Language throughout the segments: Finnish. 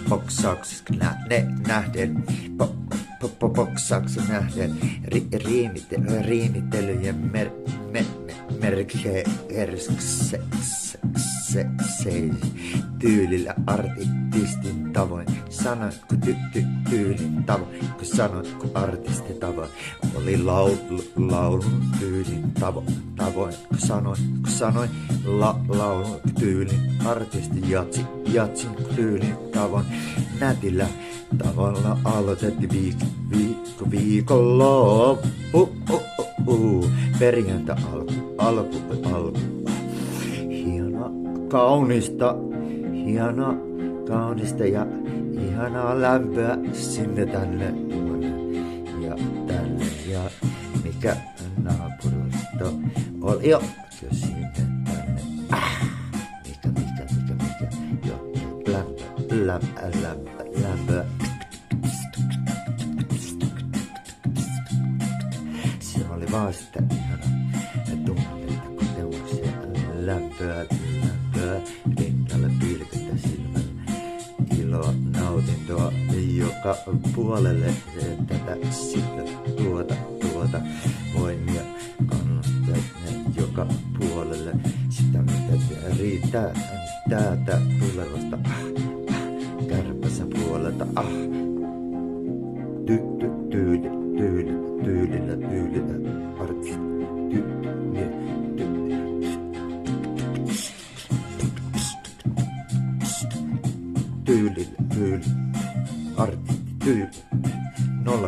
boksauksessa nähden, boksauksessa nähden, riimitelyjen tyylillä artistin tavoin. Sanoitko tyylin tavoin, kun sanoitko artistin tavoin. Oli laulun tyylin tavoin, kun sanoin laulun tyylin artisti jatsin tyylin tavoin. Nätillä tavalla aloitettiin viikonloppu. Perjantai alku. Hienoa, kaunista ja ihanaa lämpöä sinne tänne ja tänne. Ja mikä naapurusto oli jo sinne tänne. Mikä jo lämpöä. Se oli vaan sitä ihana tunnetta, kokemuksia, lämpöä, rinnalle pilkettä silmällä, iloa, nautintoa, joka puolelle tätä sitten tuota voimia, kannustaa joka puolelle sitä, mitä riittää täältä tulevasta kärpässä puolelta, tyylillä, artisti, tyyli, artisti, tyyli,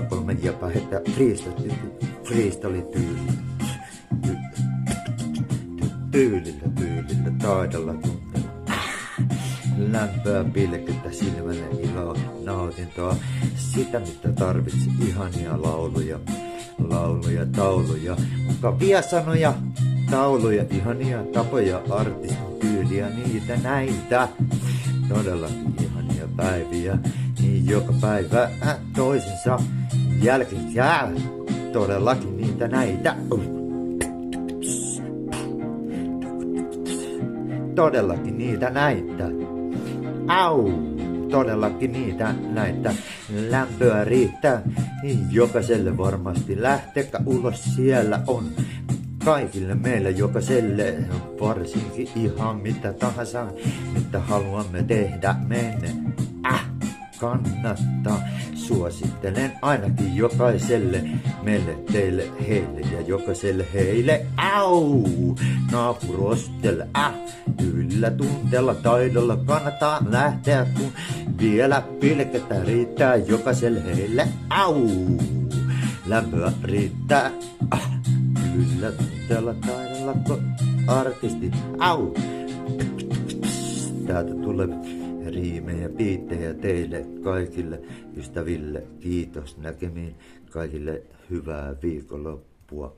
03 ja pahetta, freestyle tyylillä, taidolla tunteella, lämpöä, pilkettä silmälle, iloa, nautintoa, sitä mitä tarvitsi, ihania lauluja, tauluja, mukavia sanoja, tauluja, ihania tapoja, artistin tyyliä, niitä näitä, todellakin ihania päiviä, niin joka päivä toisensa jälkeen jää, todellakin niitä näitä, todellakin niitä näitä, todellakin niitä näitä, lämpöä riittää, jokaiselle varmasti lähtekä ulos siellä on. Kaikille meille jokaiselle, varsinkin ihan mitä tahansa, mitä haluamme tehdä menne. Kannattaa, suosittelen ainakin jokaiselle, meille, teille, heille ja jokaiselle heille. Naapurostelle, tyylillä, tunteella, taidolla kannattaa lähteä, kun vielä pilkettä riittää jokaiselle heille. Lämpöä riittää, tyylillä, tunteella, taidolla, artisti. Täältä tulee riimejä, biittejä teille kaikille ystäville. Kiitos näkemiin kaikille. Hyvää viikonloppua.